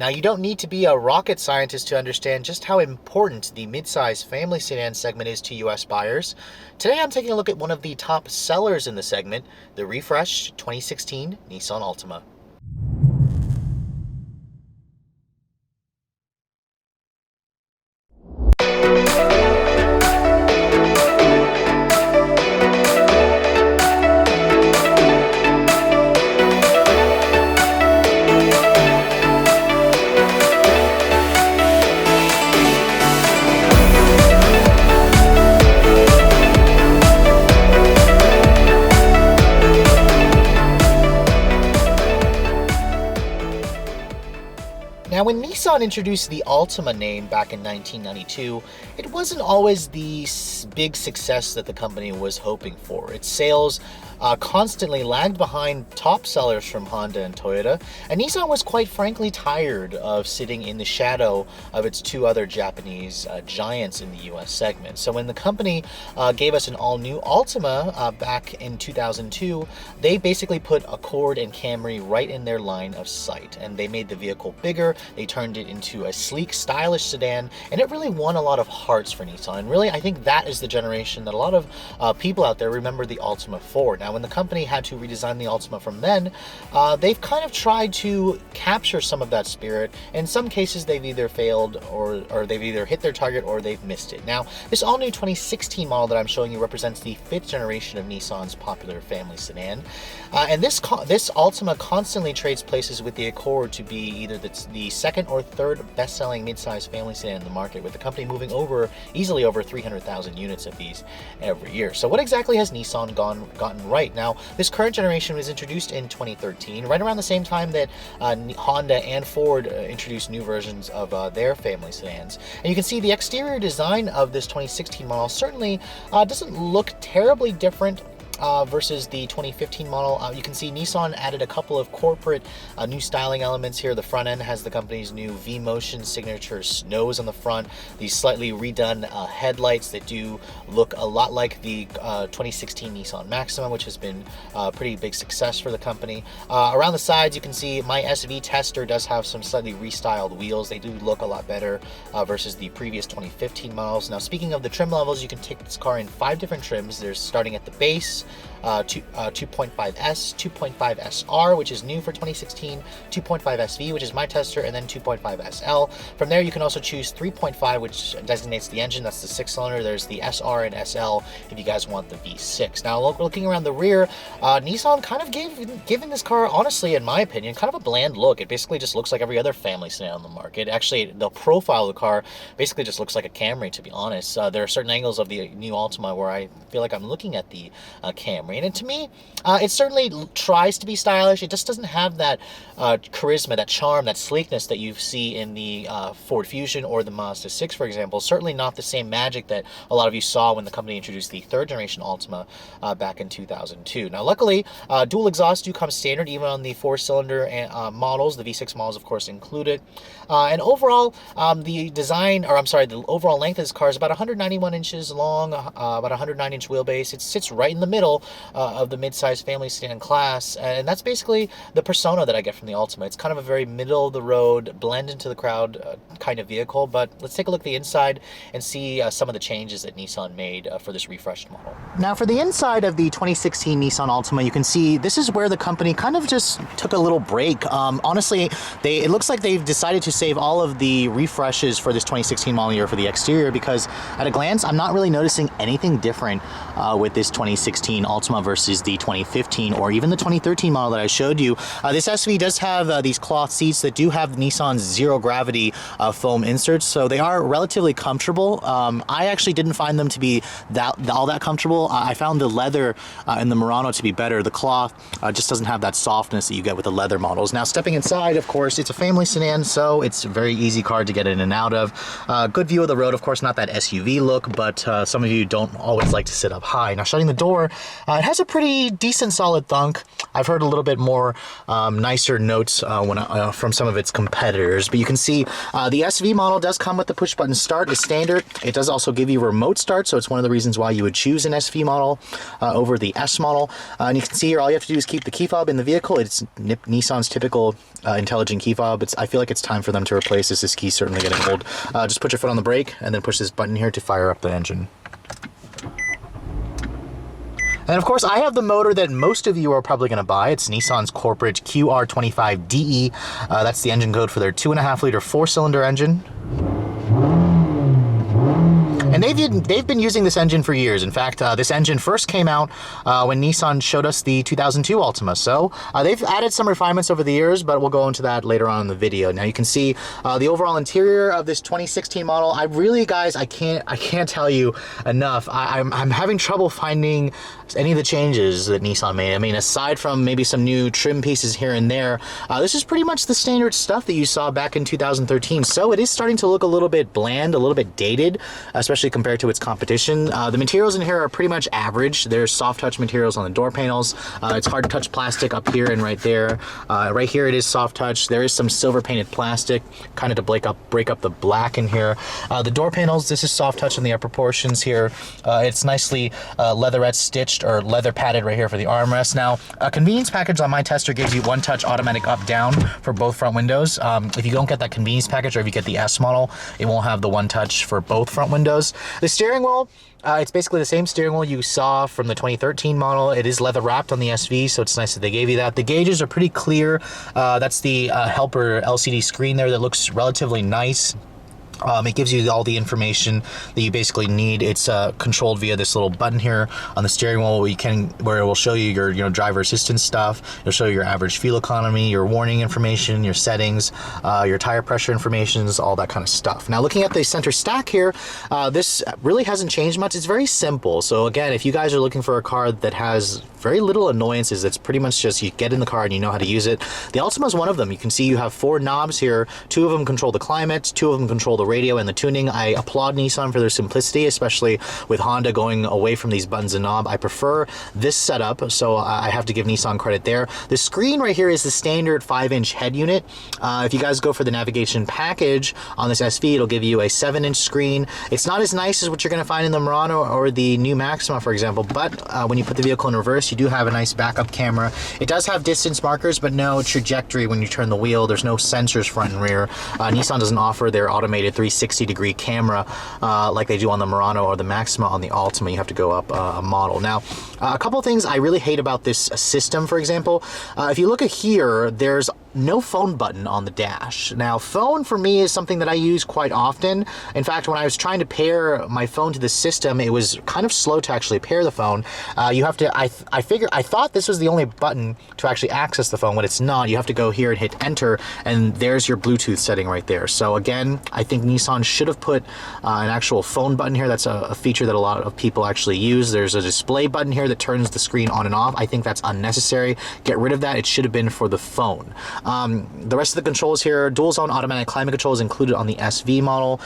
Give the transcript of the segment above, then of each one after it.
Now, you don't need to be a rocket scientist to understand just how important the midsize family sedan segment is to US buyers. Today, I'm taking a look at one of the top sellers in the segment, the refreshed 2016 Nissan Altima. Now, when Nissan introduced the Altima name back in 1992, it wasn't always the big success that the company was hoping for. Its sales constantly lagged behind top sellers from Honda and Toyota, and Nissan was quite frankly tired of sitting in the shadow of its two other Japanese giants in the US segment. So when the company gave us an all-new Altima back in 2002, they basically put Accord and Camry right in their line of sight, and they made the vehicle bigger. They turned it into a sleek, stylish sedan, and it really won a lot of hearts for Nissan. And really, I think that is the generation that a lot of people out there remember the Altima for. Now, when the company had to redesign the Altima from then, they've kind of tried to capture some of that spirit. In some cases, they've either failed or they've either hit their target or they've missed it. Now, this all-new 2016 model that I'm showing you represents the 5th generation of Nissan's popular family sedan. And this Altima constantly trades places with the Accord to be either the second or third best-selling midsize family sedan in the market, with the company moving easily over 300,000 units of these every year. So what exactly has Nissan gotten right? Now, this current generation was introduced in 2013, right around the same time that Honda and Ford introduced new versions of their family sedans. And you can see the exterior design of this 2016 model certainly doesn't look terribly different versus the 2015 model. You can see Nissan added a couple of corporate new styling elements here. The front end has the company's new V-Motion signature nose on the front, these slightly redone headlights that do look a lot like the 2016 Nissan Maxima, which has been a pretty big success for the company. Around the sides, you can see my SV Tester does have some slightly restyled wheels. They do look a lot better versus the previous 2015 models. Now, speaking of the trim levels, you can take this car in 5 different trims. There's starting at the base, 2.5S, 2.5 SR, which is new for 2016, 2.5 SV, which is my tester, and then 2.5 SL. From there, you can also choose 3.5, which designates the engine. That's the 6-cylinder. There's the SR and SL if you guys want the V6. Now, looking around the rear, Nissan kind of given this car, honestly, in my opinion, kind of a bland look. It basically just looks like every other family sedan on the market. Actually, the profile of the car basically just looks like a Camry, to be honest. There are certain angles of the new Altima where I feel like I'm looking at the Camry. And to me, it certainly tries to be stylish. It just doesn't have that charisma, that charm, that sleekness that you see in the Ford Fusion or the Mazda 6, for example. Certainly not the same magic that a lot of you saw when the company introduced the 3rd generation Altima back in 2002. Now, luckily, dual exhaust do come standard even on the 4-cylinder models. The V6 models, of course, included. And overall, the overall length of this car is about 191 inches long, about 109-inch wheelbase. It sits right in the middle of the midsize family sedan class, and that's basically the persona that I get from the Altima. It's kind of a very middle-of-the-road, blend into the crowd kind of vehicle. But let's take a look at the inside and see some of the changes that Nissan made for this refreshed model. Now, for the inside of the 2016 Nissan Altima, you can see this is where the company kind of just took a little break. Honestly, it looks like they've decided to save all of the refreshes for this 2016 model year for the exterior, because at a glance, I'm not really noticing anything different with this 2016 Altima versus the 2015 or even the 2013 model that I showed you. This SV does have these cloth seats that do have Nissan's zero gravity foam inserts, so they are relatively comfortable. I actually didn't find them to be all that comfortable. I found the leather in the Murano to be better. The cloth just doesn't have that softness that you get with the leather models. Now, stepping inside, of course, it's a family sedan, so it's a very easy car to get in and out of. Good view of the road, of course, not that SUV look, but some of you don't always like to sit up high. Now, shutting the door, It has a pretty decent solid thunk. I've heard a little bit more nicer notes from some of its competitors, but you can see the SV model does come with the push button start as standard. It does also give you remote start, so it's one of the reasons why you would choose an SV model over the S model. And you can see here all you have to do is keep the key fob in the vehicle. It's Nissan's typical intelligent key fob. I feel like it's time for them to replace this. This key's certainly getting old. Just put your foot on the brake and then push this button here to fire up the engine. And of course, I have the motor that most of you are probably going to buy. It's Nissan's corporate QR25DE. That's the engine code for their 2.5-liter 4-cylinder engine. And they've been using this engine for years. In fact, this engine first came out when Nissan showed us the 2002 Altima. So they've added some refinements over the years, but we'll go into that later on in the video. Now you can see the overall interior of this 2016 model. I really, guys, I can't tell you enough. I'm having trouble finding any of the changes that Nissan made. I mean, aside from maybe some new trim pieces here and there, this is pretty much the standard stuff that you saw back in 2013. So it is starting to look a little bit bland, a little bit dated, especially compared to its competition. The materials in here are pretty much average. There's soft touch materials on the door panels. It's hard touch plastic up here and right there. Right here it is soft touch. There is some silver painted plastic, kind of to break up the black in here. The door panels, this is soft touch in the upper portions here. It's nicely leatherette stitched or leather padded right here for the armrest. Now, a convenience package on my tester gives you one touch automatic up down for both front windows. If you don't get that convenience package, or if you get the S model, it won't have the one touch for both front windows. The steering wheel, it's basically the same steering wheel you saw from the 2013 model. It is leather wrapped on the SV, so it's nice that they gave you that. The gauges are pretty clear. That's the helper LCD screen there that looks relatively nice. It gives you all the information that you basically need. It's controlled via this little button here on the steering wheel where it will show you your driver assistance stuff. It'll show you your average fuel economy, your warning information, your settings, your tire pressure information, all that kind of stuff. Now, looking at the center stack here, this really hasn't changed much. It's very simple. So again, if you guys are looking for a car that has very little annoyances, it's pretty much just you get in the car and you know how to use it. The Altima is one of them. You can see you have 4 knobs here. 2 of them control the climate, 2 of them control the radio and the tuning. I applaud Nissan for their simplicity, especially with Honda going away from these buttons and knob. I prefer this setup, so I have to give Nissan credit there. The screen right here is the standard 5-inch head unit. If you guys go for the navigation package on this SV, it'll give you a 7-inch screen. It's not as nice as what you're going to find in the Murano or the new Maxima, for example, but when you put the vehicle in reverse, you do have a nice backup camera. It does have distance markers, but no trajectory when you turn the wheel. There's no sensors front and rear. Nissan doesn't offer their automated 360-degree camera like they do on the Murano or the Maxima on the Altima. You have to go up a model. Now, a couple of things I really hate about this system, for example, if you look at here, there's no phone button on the dash. Now, phone for me is something that I use quite often. In fact, when I was trying to pair my phone to the system, it was kind of slow to actually pair the phone. You have to, I thought this was the only button to actually access the phone. When it's not, you have to go here and hit enter, and there's your Bluetooth setting right there. So again, I think Nissan should have put an actual phone button here. That's a feature that a lot of people actually use. There's a display button here that turns the screen on and off. I think that's unnecessary. Get rid of that. It should have been for the phone. The rest of the controls here, dual zone automatic climate control is included on the SV model.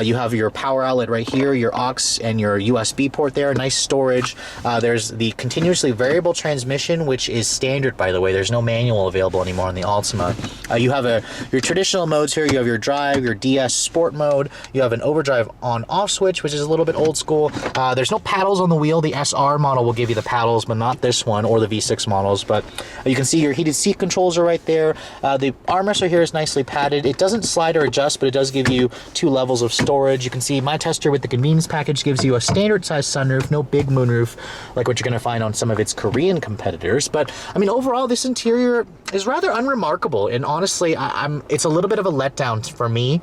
You have your power outlet right here, your aux and your USB port there, nice storage. There's the continuously variable transmission, which is standard, by the way. There's no manual available anymore on the Altima. You have your traditional modes here. You have your drive, your DS sport mode. You have an overdrive on-off switch, which is a little bit old school. There's no paddles on the wheel. The SR model will give you the paddles, but not this one or the V6 models. But you can see your heated seat controls are right there. The armrest right here is nicely padded. It doesn't slide or adjust, but it does give you 2 levels of storage. You can see my tester with the convenience package gives you a standard size sunroof, no big moonroof like what you're going to find on some of its Korean competitors. But I mean, overall, this interior is rather unremarkable, and honestly, it's a little bit of a letdown for me.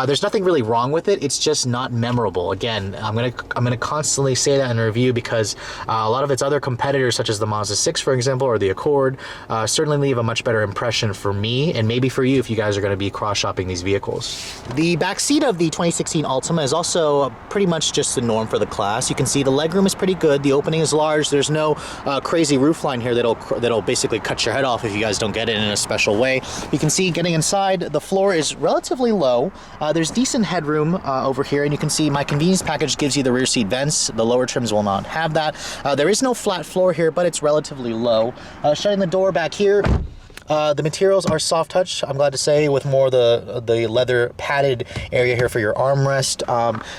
There's nothing really wrong with it. It's just not memorable. Again, I'm gonna constantly say that in a review because a lot of its other competitors, such as the Mazda 6, for example, or the Accord, certainly leave a much better impression for me, and maybe for you if you guys are going to be cross-shopping these vehicles. The back seat of the 2016 Altima is also pretty much just the norm for the class. You can see the legroom is pretty good. The opening is large. There's no crazy roofline here that'll basically cut your head off if you guys don't get it in a special way. You can see getting inside, the floor is relatively low. There's decent headroom over here, and you can see my convenience package gives you the rear seat vents. The lower trims will not have that. There is no flat floor here, but it's relatively low. Shutting the door back here, the materials are soft touch, I'm glad to say, with more the leather padded area here for your armrest.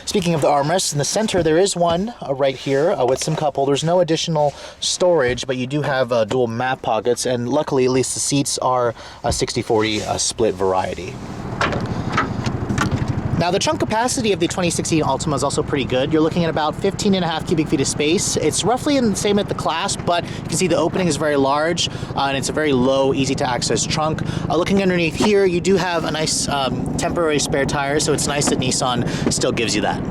Speaking of the armrest, in the center there is one right here with some cup holders. No additional storage, but you do have dual map pockets, and luckily at least the seats are a 60-40 split variety. Now, the trunk capacity of the 2016 Altima is also pretty good. You're looking at about 15.5 cubic feet of space. It's roughly in the same at the class, but you can see the opening is very large, and it's a very low, easy to access trunk. Looking underneath here, you do have a nice temporary spare tire, so it's nice that Nissan still gives you that.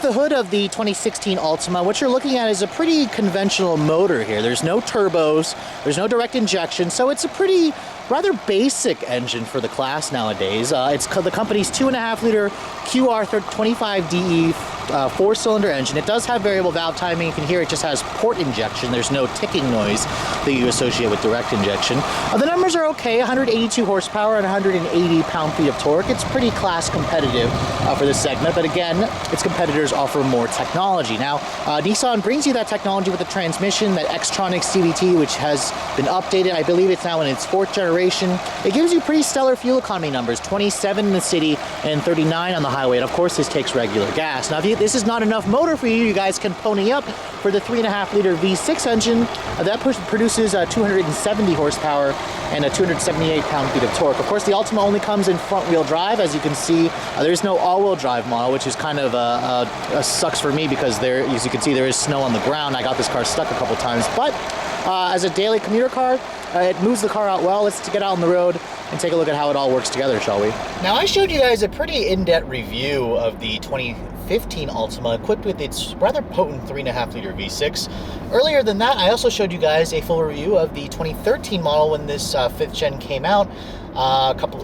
The hood of the 2016 Altima, what you're looking at is a pretty conventional motor here. There's no turbos, there's no direct injection, so it's a pretty rather basic engine for the class nowadays. It's the company's 2.5-liter QR25DE 4-cylinder engine. It does have variable valve timing. You can hear it just has port injection. There's no ticking noise that you associate with direct injection. The numbers are okay, 182 horsepower and 180 pound-feet of torque. It's pretty class competitive for this segment, but again, its competitors offer more technology. Now, Nissan brings you that technology with the transmission, that Xtronic CVT, which has been updated. I believe it's now in its 4th generation. It gives you pretty stellar fuel economy numbers, 27 in the city and 39 on the highway, and of course this takes regular gas. Now, if this is not enough motor for you, you guys can pony up for the 3.5-liter V6 engine. That produces 270 horsepower and a 278 pound-feet of torque. Of course, the Altima only comes in front-wheel drive. As you can see, there's no all-wheel drive model, which is kind of sucks for me because as you can see, there is snow on the ground. I got this car stuck a couple times, but as a daily commuter car, it moves the car out well. Let's get out on the road and take a look at how it all works together, shall we? Now, I showed you guys a pretty in-depth review of the 2015 Altima equipped with its rather potent 3.5-liter V6. Earlier than that, I also showed you guys a full review of the 2013 model when this 5th gen came out.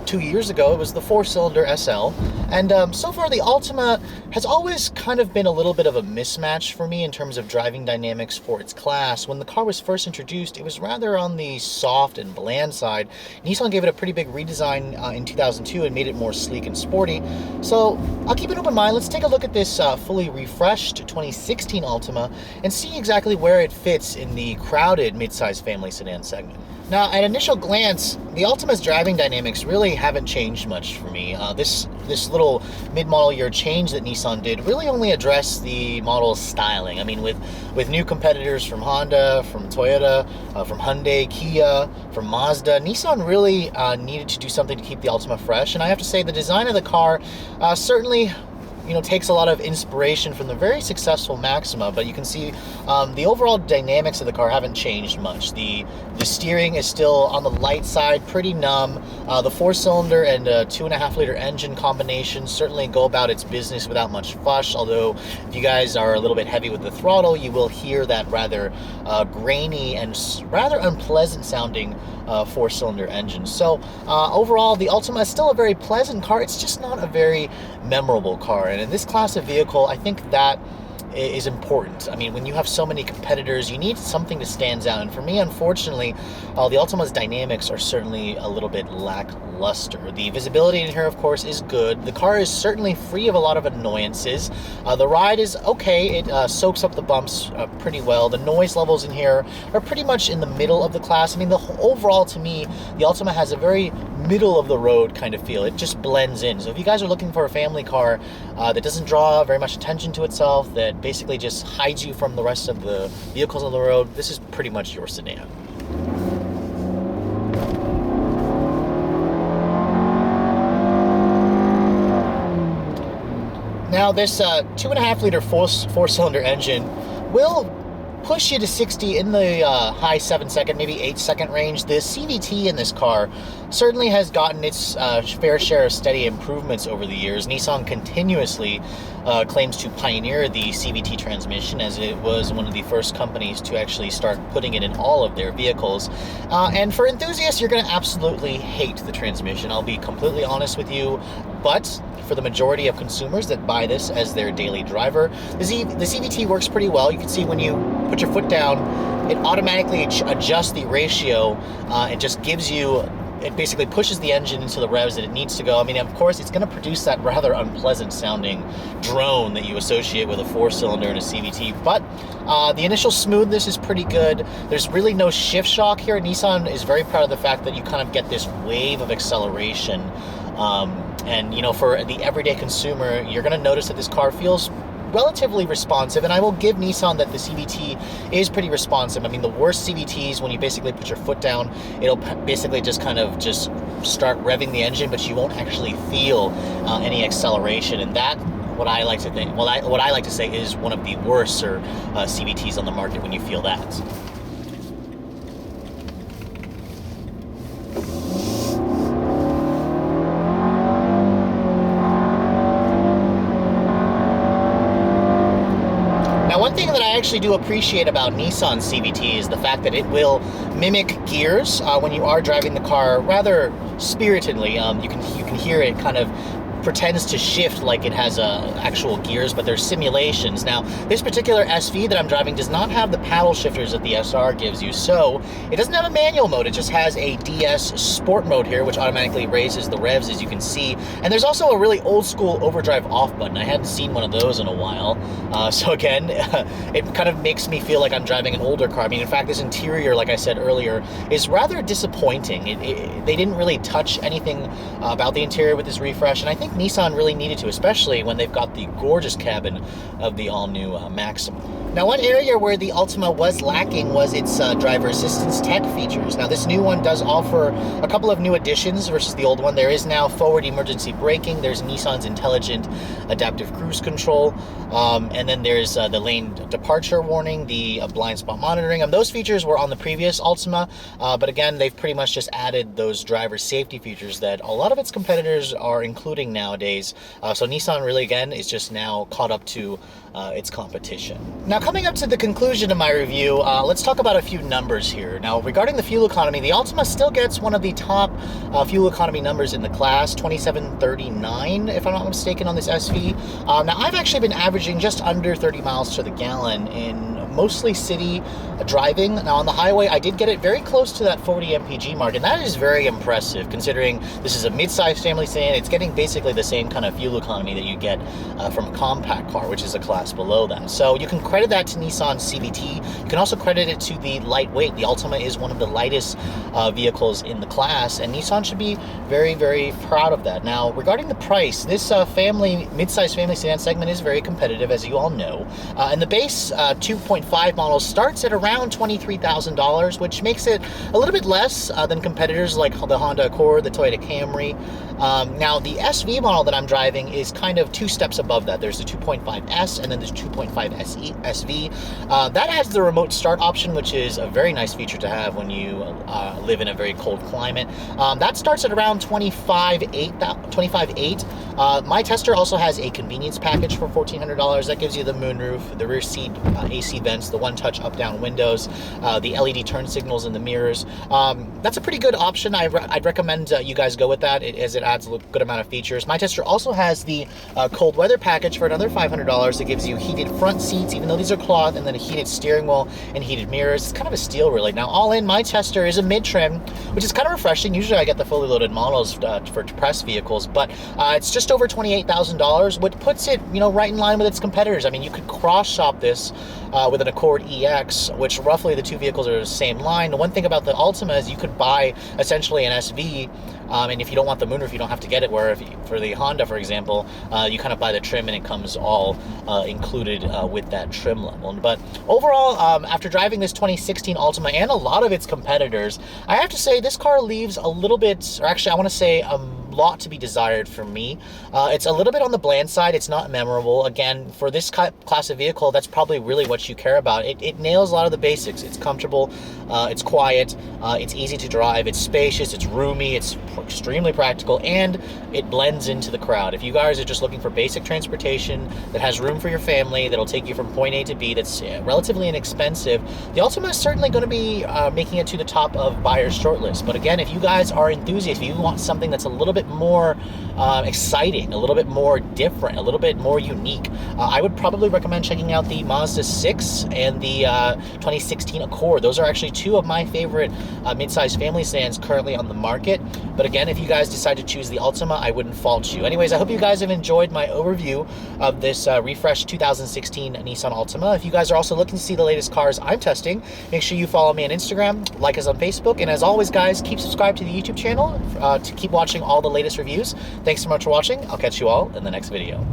2 years ago. It was the 4-cylinder SL, and so far the Altima has always kind of been a little bit of a mismatch for me in terms of driving dynamics for its class. When the car was first introduced, it was rather on the soft and bland side. Nissan gave it a pretty big redesign in 2002 and made it more sleek and sporty. So I'll keep an open mind. Let's take a look at this fully refreshed 2016 Altima and see exactly where it fits in the crowded midsize family sedan segment. Now, at initial glance, the Altima's driving dynamics really haven't changed much for me. This little mid-model year change that Nissan did really only addressed the model's styling. I mean, with new competitors from Honda, from Toyota, from Hyundai, Kia, from Mazda, Nissan really needed to do something to keep the Altima fresh. And I have to say, the design of the car certainly takes a lot of inspiration from the very successful Maxima, but you can see the overall dynamics of the car haven't changed much. The steering is still on the light side, pretty numb. The 4-cylinder and 2.5-liter engine combination certainly go about its business without much fuss, although if you guys are a little bit heavy with the throttle, you will hear that rather grainy and rather unpleasant sounding 4-cylinder engine. So overall, the Altima is still a very pleasant car. It's just not a very memorable car. And in this class of vehicle, I think that is important. I mean, when you have so many competitors, you need something that stands out. And for me, unfortunately, the Altima's dynamics are certainly a little bit lackluster. The visibility in here, of course, is good. The car is certainly free of a lot of annoyances. The ride is okay. It soaks up the bumps pretty well. The noise levels in here are pretty much in the middle of the class. I mean, overall, to me, the Altima has a very middle of the road kind of feel. It just blends in. So if you guys are looking for a family car that doesn't draw very much attention to itself, that basically just hides you from the rest of the vehicles on the road, this is pretty much your sedan. Now, this 2.5-liter 4-cylinder engine will push you to 60 in the high 7-second, maybe 8-second range. The CVT in this car certainly has gotten its fair share of steady improvements over the years. Nissan continuously claims to pioneer the CVT transmission, as it was one of the first companies to actually start putting it in all of their vehicles. And for enthusiasts, you're going to absolutely hate the transmission. I'll be completely honest with you, but for the majority of consumers that buy this as their daily driver, the CVT works pretty well. You can see when you put your foot down, it automatically adjusts the ratio. It just gives you, it basically pushes the engine into the revs that it needs to go. I mean, of course, it's going to produce that rather unpleasant sounding drone that you associate with a 4-cylinder and a CVT, but the initial smoothness is pretty good. There's really no shift shock here. Nissan is very proud of the fact that you kind of get this wave of acceleration. And, you know, for the everyday consumer, you're going to notice that this car feels relatively responsive, and I will give Nissan that the CVT is pretty responsive. I mean, the worst CVTs, when you basically put your foot down, it'll basically just kind of just start revving the engine, but you won't actually feel any acceleration, and that, what I like to think, what I like to say is one of the worst CVTs on the market when you feel that. One thing that I actually do appreciate about Nissan CVT is the fact that it will mimic gears when you are driving the car rather spiritedly. You can hear it kind of pretends to shift like it has actual gears, but there's simulations. Now, this particular SV that I'm driving does not have the paddle shifters that the SR gives you, so it doesn't have a manual mode. It just has a DS Sport mode here, which automatically raises the revs, as you can see. And there's also a really old school overdrive off button. I hadn't seen one of those in a while. So again, it kind of makes me feel like I'm driving an older car. I mean, in fact, this interior, like I said earlier, is rather disappointing. They didn't really touch anything about the interior with this refresh, and I think Nissan really needed to, especially when they've got the gorgeous cabin of the all-new Maxima. Now, one area where the Altima was lacking was its driver assistance tech features. Now, this new one does offer a couple of new additions versus the old one. There is now forward emergency braking. There's Nissan's intelligent adaptive cruise control. And then there's the lane departure warning, the blind spot monitoring. Those features were on the previous Altima, but again, they've pretty much just added those driver safety features that a lot of its competitors are including nowadays. So Nissan really, again, is just now caught up to its competition. Now, coming up to the conclusion of my review, let's talk about a few numbers here. Now, regarding the fuel economy, the Altima still gets one of the top fuel economy numbers in the class, 2739, if I'm not mistaken, on this SV. Now, I've actually been averaging just under 30 miles to the gallon in mostly city driving. Now, on the highway, I did get it very close to that 40 mpg mark, and that is very impressive considering this is a mid-sized family sedan. It's getting basically the same kind of fuel economy that you get from a compact car, which is a class below that. So you can credit that to Nissan CVT. You can also credit it to the lightweight. The Altima is one of the lightest vehicles in the class, and Nissan should be very, very proud of that. Now, regarding the price, this mid-sized family sedan segment is very competitive, as you all know. And the base 2.5 model starts at around $23,000, which makes it a little bit less than competitors like the Honda Accord, the Toyota Camry. Now, the SV model that I'm driving is kind of two steps above that. There's the 2.5S and then there's 2.5 SV. That has the remote start option, which is a very nice feature to have when you live in a very cold climate. That starts at around $25,800. My tester also has a convenience package for $1,400. That gives you the moonroof, the rear seat AC vents, the one-touch up-down windows, the LED turn signals in the mirrors. That's a pretty good option. I'd recommend you guys go with that, as it adds a good amount of features. My tester also has the cold weather package for another $500 that gives you heated front seats, even though these are cloth, and then a heated steering wheel and heated mirrors. It's kind of a steal, really. Now, all in, my tester is a mid-trim, which is kind of refreshing. Usually I get the fully loaded models for press vehicles, but it's just over $28,000, which puts it, you know, right in line with its competitors. I mean, you could cross-shop this with an Accord EX, which roughly the two vehicles are the same line. The one thing about the Altima is you could buy essentially an SV, and if you don't want the moonroof, you don't have to get it, where for the Honda, for example, you kind of buy the trim and it comes all included with that trim level. But overall, after driving this 2016 Altima and a lot of its competitors, I have to say this car leaves a little bit, or actually I want to say lot to be desired for me. It's a little bit on the bland side. It's not memorable. Again, for this class of vehicle, that's probably really what you care about. It nails a lot of the basics. It's comfortable, it's quiet, it's easy to drive, it's spacious, it's roomy, it's extremely practical, and it blends into the crowd. If you guys are just looking for basic transportation that has room for your family, that'll take you from point A to B, that's relatively inexpensive, the Altima is certainly going to be making it to the top of buyer's shortlist. But again, if you guys are enthusiasts, if you want something that's a little bit more exciting, a little bit more different, a little bit more unique, I would probably recommend checking out the Mazda 6 and the 2016 Accord. Those are actually two of my favorite mid-size family sedans currently on the market. But again, if you guys decide to choose the Altima, I wouldn't fault you. Anyways, I hope you guys have enjoyed my overview of this refreshed 2016 Nissan Altima. If you guys are also looking to see the latest cars I'm testing, make sure you follow me on Instagram, like us on Facebook, and as always, guys, keep subscribed to the YouTube channel to keep watching all the latest reviews. Thanks so much for watching. I'll catch you all in the next video.